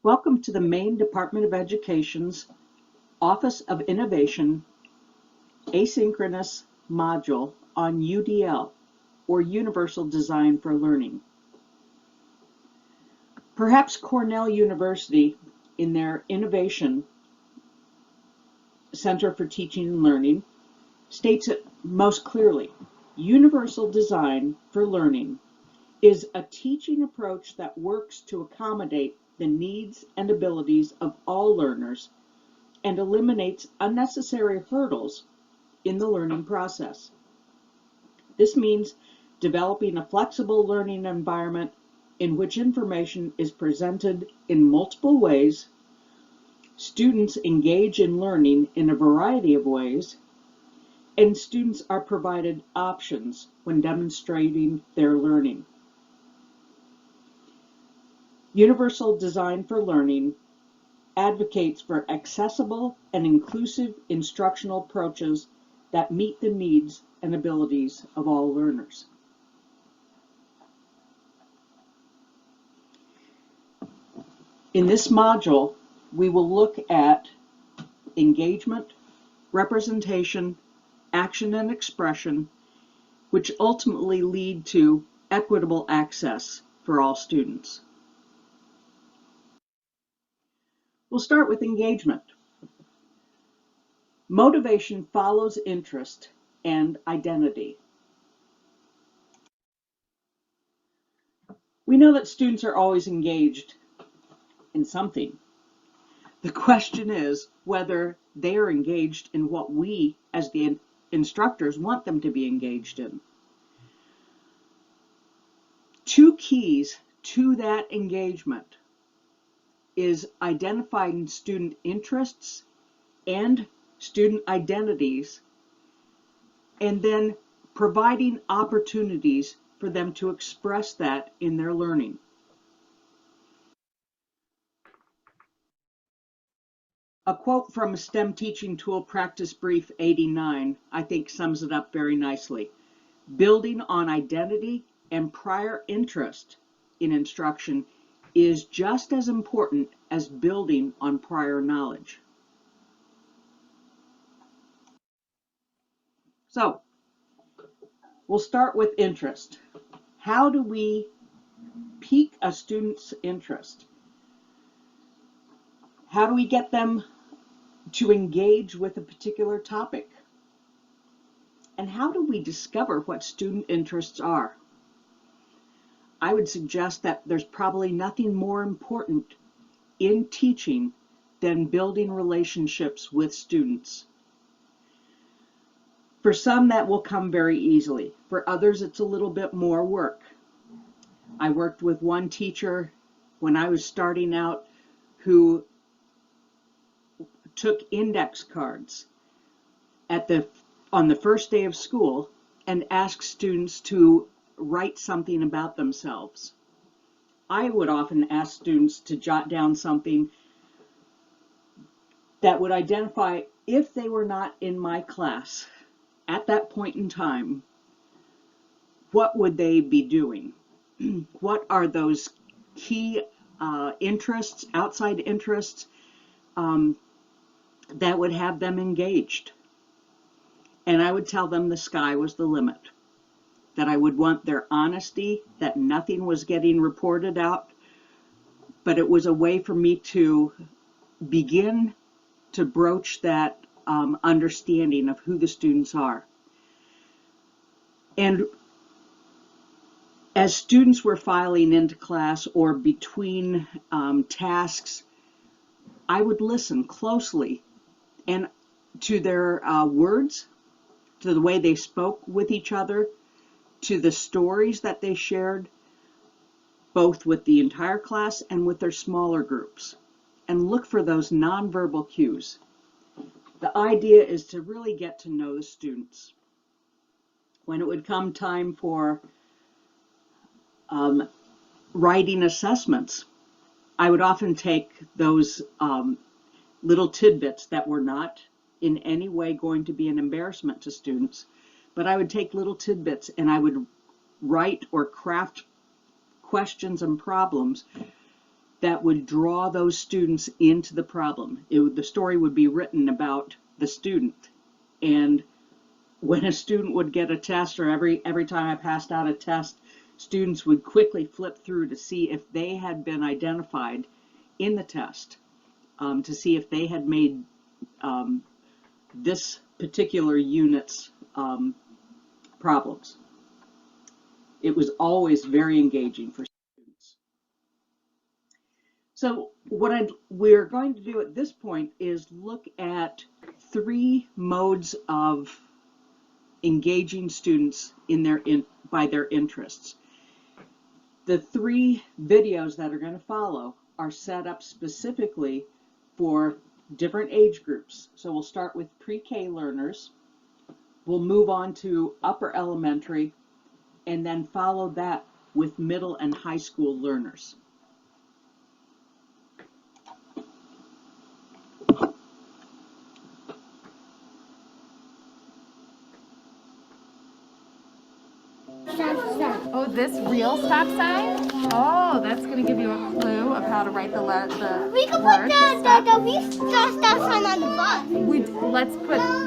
Welcome to the Maine Department of Education's Office of Innovation asynchronous module on UDL, or Universal Design for Learning. Perhaps Cornell University, in their Innovation Center for Teaching and Learning, states it most clearly. Universal Design for Learning is a teaching approach that works to accommodate the needs and abilities of all learners and eliminates unnecessary hurdles in the learning process. This means developing a flexible learning environment in which information is presented in multiple ways, students engage in learning in a variety of ways, and students are provided options when demonstrating their learning. Universal Design for Learning advocates for accessible and inclusive instructional approaches that meet the needs and abilities of all learners. In this module, we will look at engagement, representation, action and expression, which ultimately lead to equitable access for all students. We'll start with engagement. Motivation follows interest and identity. We know that students are always engaged in something. The question is whether they are engaged in what we, as the instructors, want them to be engaged in. Two keys to that engagement is identifying student interests and student identities, and then providing opportunities for them to express that in their learning. A quote from STEM Teaching Tool Practice Brief 89, I think, sums it up very nicely. Building on identity and prior interest in instruction is just as important as building on prior knowledge. So, we'll start with interest. How do we pique a student's interest? How do we get them to engage with a particular topic? And how do we discover what student interests are? I would suggest that there's probably nothing more important in teaching than building relationships with students. For some, that will come very easily. For others, it's a little bit more work. I worked with one teacher when I was starting out who took index cards on the first day of school and asked students to write something about themselves. I would often ask students to jot down something that would identify, if they were not in my class at that point in time, what would they be doing? What are those key interests, outside interests, that would have them engaged? And I would tell them the sky was the limit, that I would want their honesty, that nothing was getting reported out, but it was a way for me to begin to broach that understanding of who the students are. And as students were filing into class or between tasks, I would listen closely and to their words, to the way they spoke with each other, to the stories that they shared, both with the entire class and with their smaller groups, and look for those nonverbal cues. The idea is to really get to know the students. When it would come time for writing assessments, I would often take those little tidbits that were not in any way going to be an embarrassment to students, but I would take little tidbits and I would write or craft questions and problems that would draw those students into the problem. The story would be written about the student. And when a student would get a test, or every time I passed out a test, students would quickly flip through to see if they had been identified in the test, to see if they had made this particular unit's problems. It was always very engaging for students. So what we're going to do at this point is look at 3 modes of engaging students by their interests. The 3 videos that are going to follow are set up specifically for different age groups. So we'll start with pre-K learners, we'll move on to upper elementary, and then follow that with middle and high school learners. Oh, this real stop sign? Oh, that's going to give you a clue of how to write the We can word. put the real stop sign on the bus.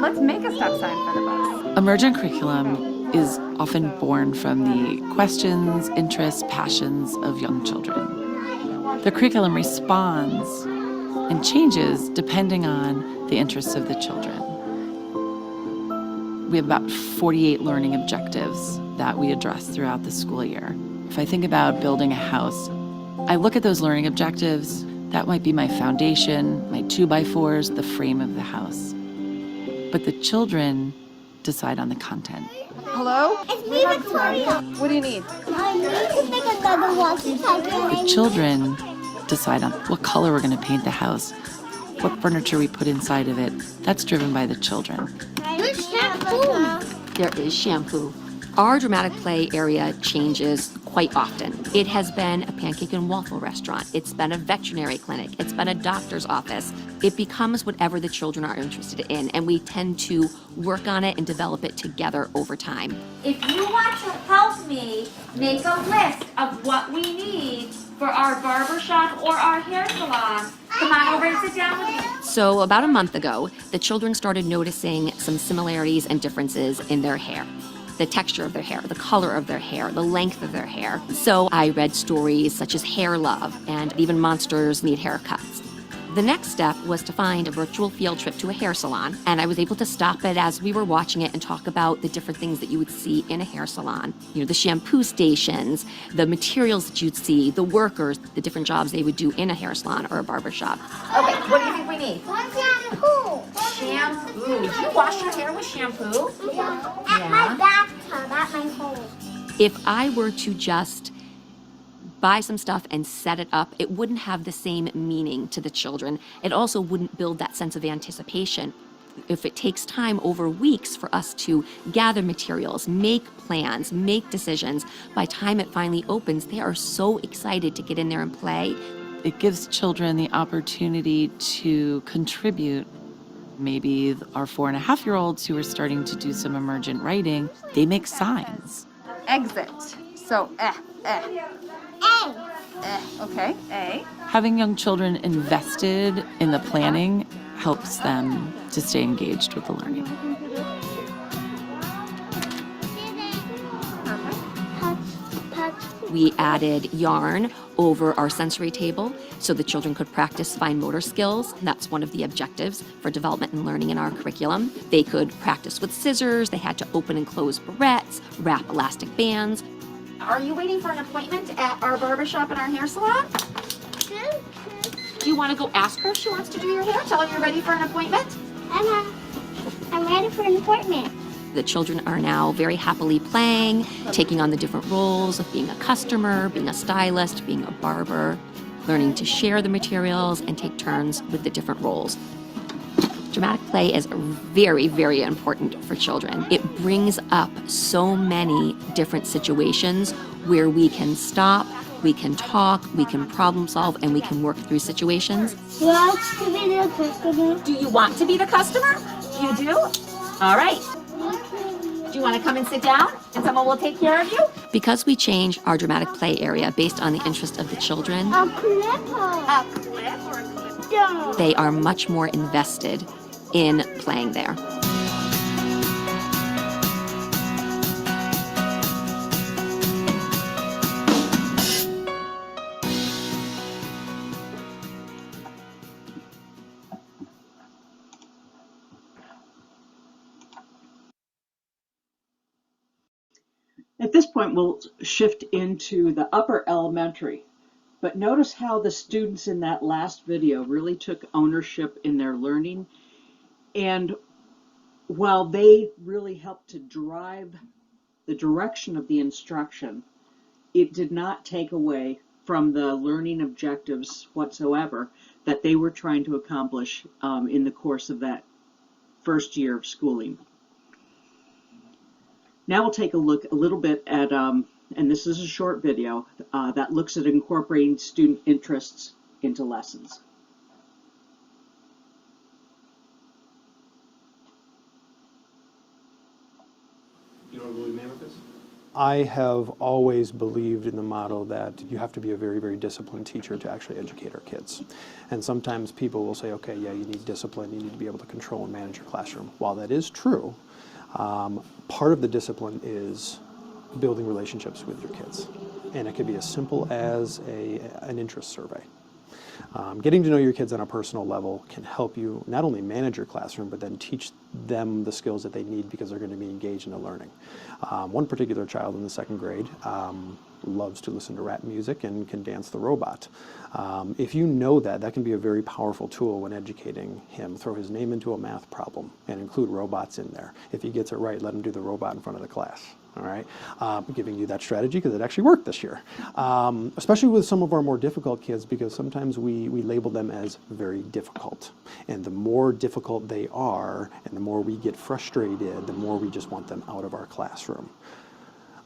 Let's make a stop sign for the bus. Emergent curriculum is often born from the questions, interests, passions of young children. The curriculum responds and changes depending on the interests of the children. We have about 48 learning objectives that we address throughout the school year. If I think about building a house, I look at those learning objectives. That might be my foundation, my 2x4s, the frame of the house. But the children decide on the content. Hello? It's me, Victoria. What do you need? I need to make another walkie-talkie. The children decide on what color we're going to paint the house, what furniture we put inside of it. That's driven by the children. There's shampoo. There is shampoo. Our dramatic play area changes quite often. It has been a pancake and waffle restaurant. It's been a veterinary clinic. It's been a doctor's office. It becomes whatever the children are interested in, and we tend to work on it and develop it together over time. If you want to help me make a list of what we need for our barbershop or our hair salon, come on over and sit down with me. So about a month ago, the children started noticing some similarities and differences in their hair. The texture of their hair, the color of their hair, the length of their hair. So I read stories such as Hair Love and Even Monsters Need Haircuts. The next step was to find a virtual field trip to a hair salon, and I was able to stop it as we were watching it and talk about the different things that you would see in a hair salon. You know, the shampoo stations, the materials that you'd see, the workers, the different jobs they would do in a hair salon or a barbershop. Okay, what do you think we need? One shampoo. Shampoo. Do you wash your hair with shampoo? At my bathtub, at my home. If I were to just buy some stuff and set it up, it wouldn't have the same meaning to the children. It also wouldn't build that sense of anticipation. If it takes time over weeks for us to gather materials, make plans, make decisions, by the time it finally opens, they are so excited to get in there and play. It gives children the opportunity to contribute. Maybe our 4.5-year-olds who are starting to do some emergent writing, they make signs. Exit. So, okay, A. Having young children invested in the planning helps them to stay engaged with the learning. We added yarn over our sensory table so the children could practice fine motor skills. That's one of the objectives for development and learning in our curriculum. They could practice with scissors, they had to open and close barrettes, wrap elastic bands. Are you waiting for an appointment at our barbershop and our hair salon? Do you want to go ask her if she wants to do your hair? Tell her you're ready for an appointment? I'm ready for an appointment. The children are now very happily playing, taking on the different roles of being a customer, being a stylist, being a barber, learning to share the materials and take turns with the different roles. Dramatic play is very, very important for children. It brings up so many different situations where we can stop, we can talk, we can problem solve, and we can work through situations. Do I want to be the customer? Do you want to be the customer? You do? All right. Do you want to come and sit down? And someone will take care of you? Because we change our dramatic play area based on the interest of the children, A clipper. A clip or a clip? Don't. they are much more invested in playing there. At this point, we'll shift into the upper elementary. But notice how the students in that last video really took ownership in their learning. And while they really helped to drive the direction of the instruction, it did not take away from the learning objectives whatsoever that they were trying to accomplish in the course of that first year of schooling. Now we'll take a look a little bit at, and this is a short video, that looks at incorporating student interests into lessons. You know what really mean with this? I have always believed in the model that you have to be a very, very disciplined teacher to actually educate our kids. And sometimes people will say, okay, yeah, you need discipline, you need to be able to control and manage your classroom. While that is true, part of the discipline is building relationships with your kids. And it could be as simple as an interest survey. Getting to know your kids on a personal level can help you not only manage your classroom, but then teach them the skills that they need because they're going to be engaged in the learning. One particular child in the 2nd grade loves to listen to rap music and can dance the robot. If you know that, that can be a very powerful tool when educating him. Throw his name into a math problem and include robots in there. If he gets it right, let him do the robot in front of the class. All right, giving you that strategy because it actually worked this year. Especially with some of our more difficult kids, because sometimes we label them as very difficult. And the more difficult they are, and the more we get frustrated, the more we just want them out of our classroom.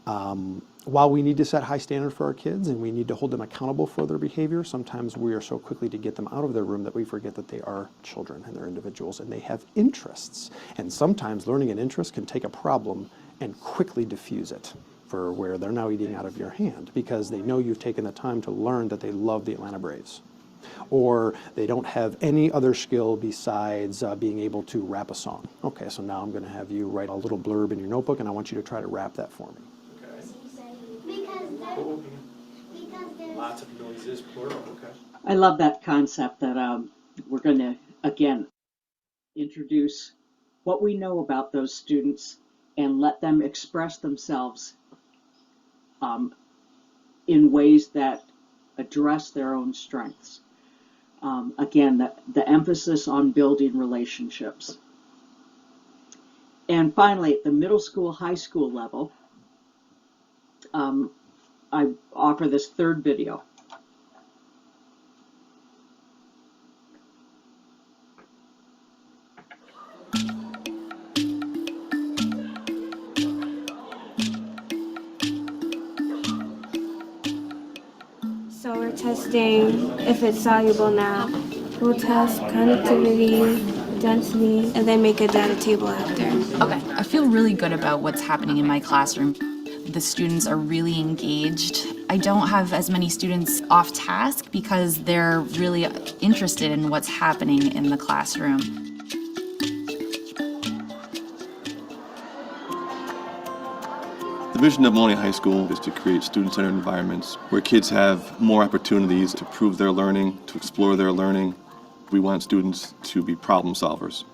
While we need to set high standards for our kids and we need to hold them accountable for their behavior, sometimes we are so quickly to get them out of their room that we forget that they are children and they're individuals and they have interests. And sometimes learning an interest can take a problem and quickly diffuse it for where they're now eating out of your hand because they know you've taken the time to learn that they love the Atlanta Braves. Or they don't have any other skill besides being able to rap a song. Okay, so now I'm going to have you write a little blurb in your notebook and I want you to try to rap that for me. Because Lots of noises, plural, okay. I love that concept that we're going to, again, introduce what we know about those students and let them express themselves in ways that address their own strengths. Again, the emphasis on building relationships. And finally, at the middle school, high school level, I offer this 3rd video. So we're testing if it's soluble now. We'll test conductivity, density, and then make a data table after. Okay, I feel really good about what's happening in my classroom. The students are really engaged. I don't have as many students off task because they're really interested in what's happening in the classroom. The vision of Maloney High School is to create student-centered environments where kids have more opportunities to prove their learning, to explore their learning. We want students to be problem solvers.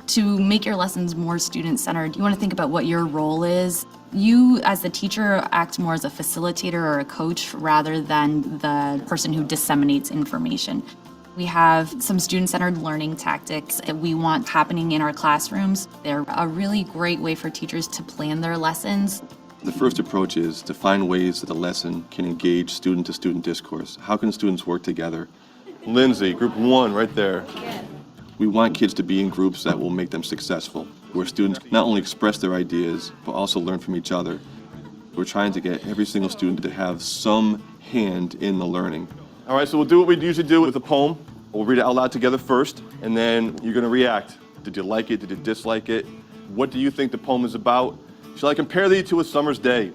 To make your lessons more student-centered, you want to think about what your role is. You, as the teacher, act more as a facilitator or a coach rather than the person who disseminates information. We have some student-centered learning tactics that we want happening in our classrooms. They're a really great way for teachers to plan their lessons. The first approach is to find ways that a lesson can engage student-to-student discourse. How can students work together? Lindsay, group 1 right there. We want kids to be in groups that will make them successful, where students not only express their ideas, but also learn from each other. We're trying to get every single student to have some hand in the learning. All right, so we'll do what we usually do with a poem. We'll read it out loud together first, and then you're going to react. Did you like it? Did you dislike it? What do you think the poem is about? Shall I compare thee to a summer's day?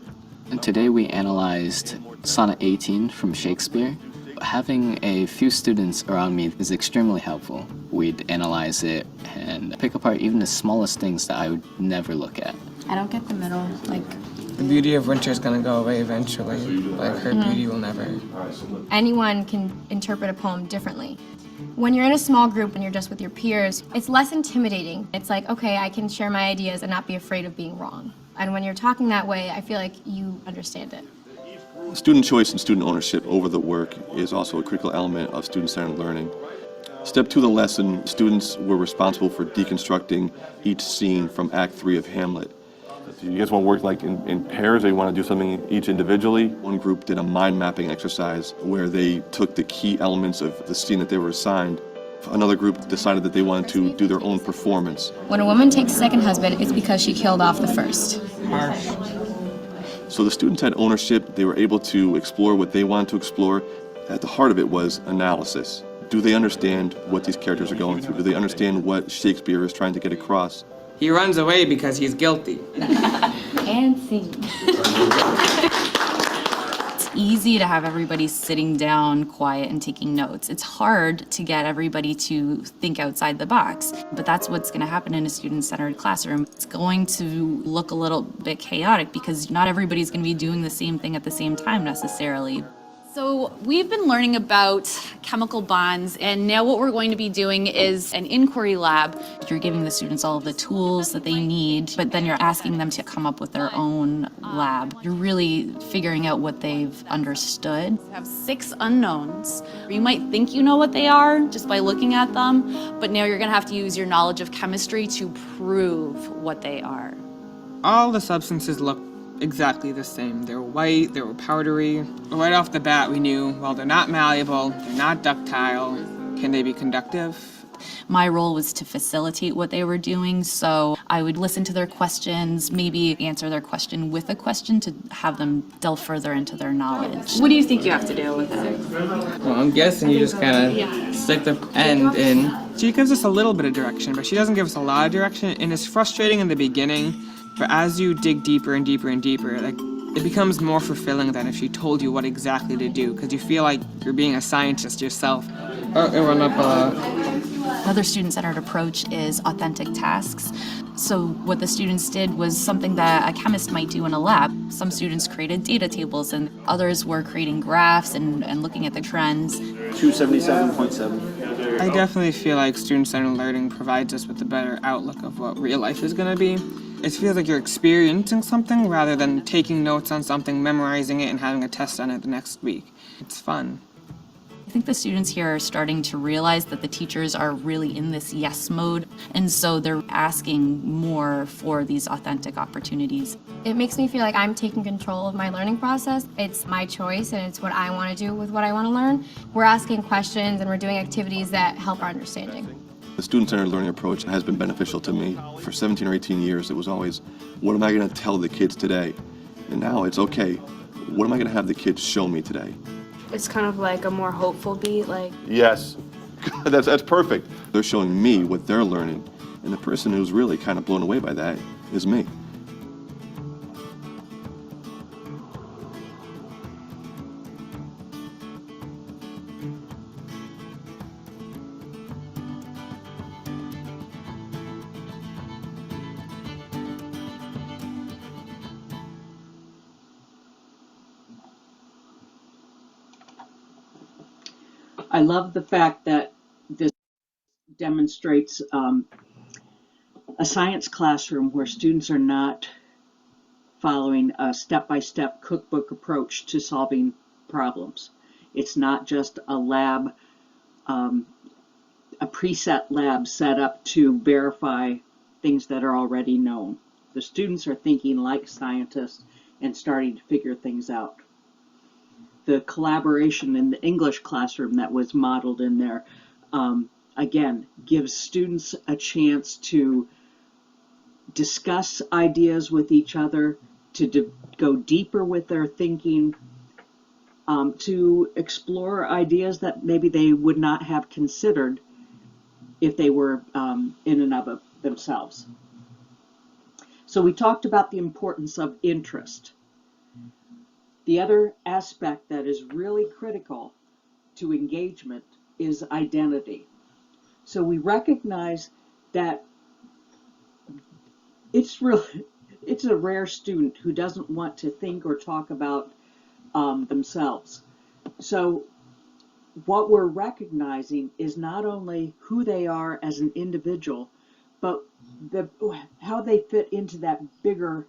And today we analyzed Sonnet 18 from Shakespeare. Having a few students around me is extremely helpful. We'd analyze it and pick apart even the smallest things that I would never look at. I don't get the middle, like... The beauty of winter is going to go away eventually, but her beauty will never. Anyone can interpret a poem differently. When you're in a small group and you're just with your peers, it's less intimidating. It's like, okay, I can share my ideas and not be afraid of being wrong. And when you're talking that way, I feel like you understand it. Student choice and student ownership over the work is also a critical element of student-centered learning. Step 2 of the lesson, students were responsible for deconstructing each scene from Act 3 of Hamlet. You guys want to work like in pairs, or you want to do something each individually? One group did a mind mapping exercise where they took the key elements of the scene that they were assigned. Another group decided that they wanted to do their own performance. When a woman takes a second husband, it's because she killed off the first. Harsh. So the students had ownership. They were able to explore what they wanted to explore. At the heart of it was analysis. Do they understand what these characters are going through? Do they understand what Shakespeare is trying to get across? He runs away because he's guilty. And scene. It's easy to have everybody sitting down, quiet, and taking notes. It's hard to get everybody to think outside the box, but that's what's going to happen in a student-centered classroom. It's going to look a little bit chaotic because not everybody's going to be doing the same thing at the same time necessarily. So we've been learning about chemical bonds, and now what we're going to be doing is an inquiry lab. You're giving the students all of the tools that they need, but then you're asking them to come up with their own lab. You're really figuring out what they've understood. We have 6 unknowns. You might think you know what they are just by looking at them, but now you're going to have to use your knowledge of chemistry to prove what they are. All the substances look exactly the same. They were white, they were powdery. Right off the bat we knew, well, they're not malleable, they're not ductile. Can they be conductive? My role was to facilitate what they were doing, so I would listen to their questions, maybe answer their question with a question to have them delve further into their knowledge. What do you think you have to do with it? Well, I'm guessing you just kind of stick the end in. She gives us a little bit of direction, but she doesn't give us a lot of direction, and it's frustrating in the beginning. But as you dig deeper and deeper and deeper, like, it becomes more fulfilling than if she told you what exactly to do, because you feel like you're being a scientist yourself. Oh, it went up a lot. Another student-centered approach is authentic tasks. So what the students did was something that a chemist might do in a lab. Some students created data tables, and others were creating graphs and looking at the trends. 277.7. I definitely feel like student-centered learning provides us with a better outlook of what real life is going to be. It feels like you're experiencing something rather than taking notes on something, memorizing it, and having a test on it the next week. It's fun. I think the students here are starting to realize that the teachers are really in this yes mode, and so they're asking more for these authentic opportunities. It makes me feel like I'm taking control of my learning process. It's my choice and it's what I want to do with what I want to learn. We're asking questions and we're doing activities that help our understanding. The student-centered learning approach has been beneficial to me. For 17 or 18 years, it was always, what am I going to tell the kids today? And now it's, okay, what am I going to have the kids show me today? It's kind of like a more hopeful beat, like... Yes, that's perfect. They're showing me what they're learning, and the person who's really kind of blown away by that is me. I love the fact that this demonstrates a science classroom where students are not following a step-by-step cookbook approach to solving problems. It's not just a lab, a preset lab set up to verify things that are already known. The students are thinking like scientists and starting to figure things out. The collaboration in the English classroom that was modeled in there, again, gives students a chance to discuss ideas with each other, to go deeper with their thinking, to explore ideas that maybe they would not have considered if they were in and of themselves. So we talked about the importance of interest. The other aspect that is really critical to engagement is identity. So we recognize that it's a rare student who doesn't want to think or talk about themselves. So what we're recognizing is not only who they are as an individual, but how they fit into that bigger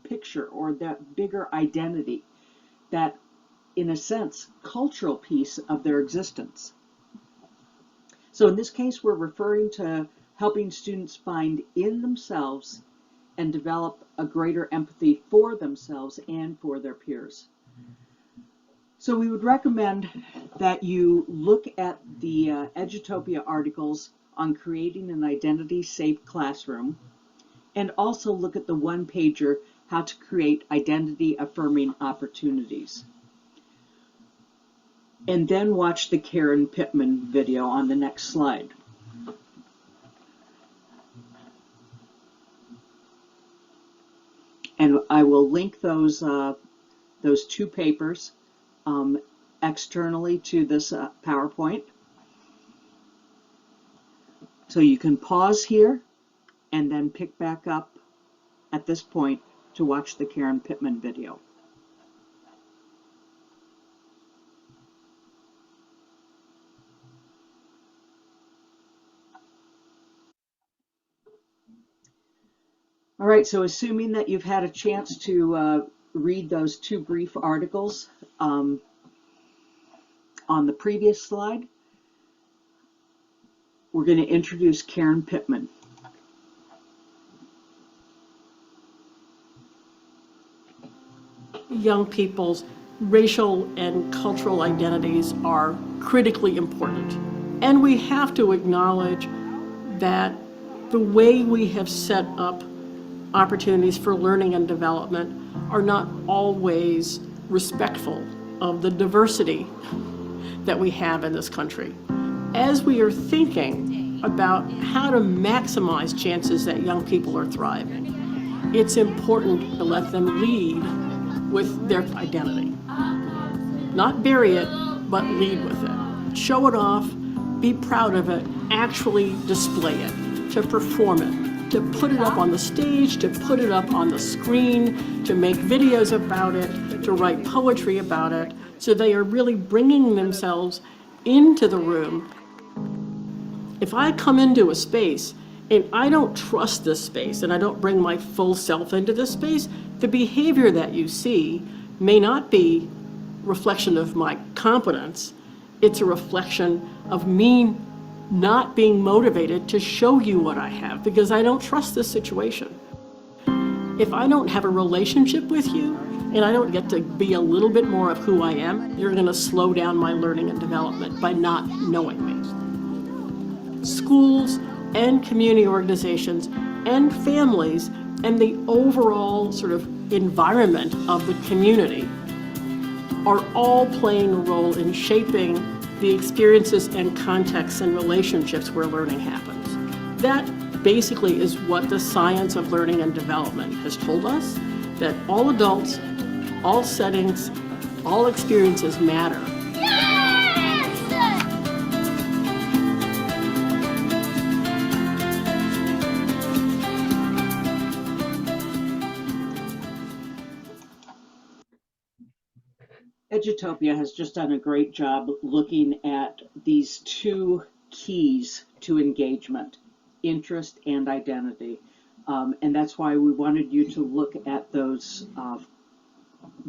picture or that bigger identity, that, in a sense, cultural piece of their existence. So in this case, we're referring to helping students find in themselves and develop a greater empathy for themselves and for their peers. So we would recommend that you look at the Edutopia articles on creating an identity-safe classroom, and also look at the one-pager, How to Create Identity-Affirming Opportunities. And then watch the Karen Pittman video on the next slide. And I will link those two papers externally to this PowerPoint. So you can pause here and then pick back up at this point to watch the Karen Pittman video. All right, so assuming that you've had a chance to read those two brief articles on the previous slide, we're going to introduce Karen Pittman. Young people's racial and cultural identities are critically important. And we have to acknowledge that the way we have set up opportunities for learning and development are not always respectful of the diversity that we have in this country. As we are thinking about how to maximize chances that young people are thriving, it's important to let them lead with their identity. Not bury it, but lead with it. Show it off, be proud of it, actually display it, to perform it, to put it up on the stage, to put it up on the screen, to make videos about it, to write poetry about it, so they are really bringing themselves into the room. If I come into a space and I don't trust this space and I don't bring my full self into this space, the behavior that you see may not be a reflection of my competence. It's a reflection of me not being motivated to show you what I have because I don't trust this situation. If I don't have a relationship with you and I don't get to be a little bit more of who I am, you're going to slow down my learning and development by not knowing me. Schools and community organizations and families and the overall sort of environment of the community are all playing a role in shaping the experiences and contexts and relationships where learning happens. That basically is what the science of learning and development has told us, that all adults, all settings, all experiences matter. Edutopia has just done a great job looking at these two keys to engagement, interest and identity. And that's why we wanted you to look at those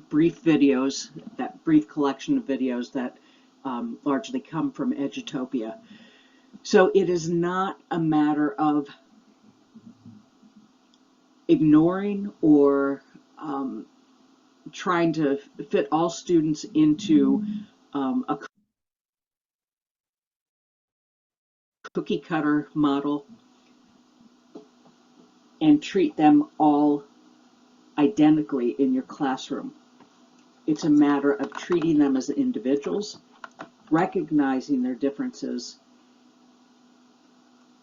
brief videos, that brief collection of videos that largely come from Edutopia. So it is not a matter of ignoring or trying to fit all students into a cookie cutter model and treat them all identically in your classroom. It's a matter of treating them as individuals, recognizing their differences,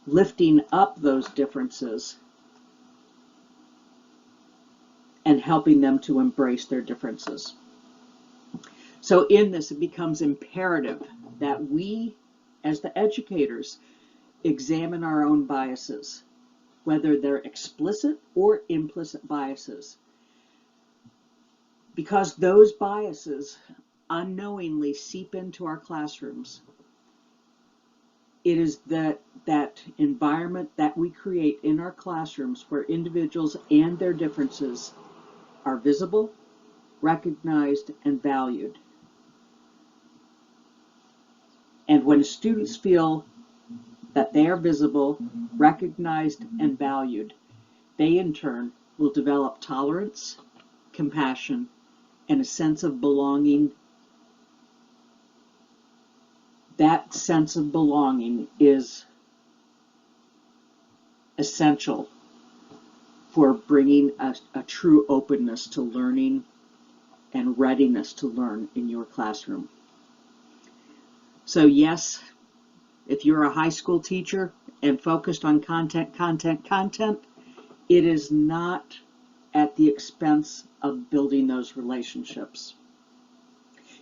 lifting up those differences, and helping them to embrace their differences. So in this, it becomes imperative that we, as the educators, examine our own biases, whether they're explicit or implicit biases, because those biases unknowingly seep into our classrooms. It is that environment that we create in our classrooms where individuals and their differences are visible, recognized, and valued. And when students feel that they are visible, recognized, and valued, they in turn will develop tolerance, compassion, and a sense of belonging. That sense of belonging is essential for bringing a true openness to learning and readiness to learn in your classroom. So yes, if you're a high school teacher and focused on content, it is not at the expense of building those relationships.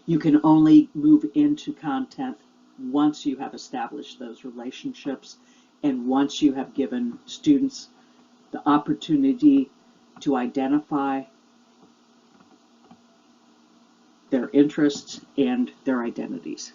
You can only move into content once you have established those relationships and once you have given students the opportunity to identify their interests and their identities.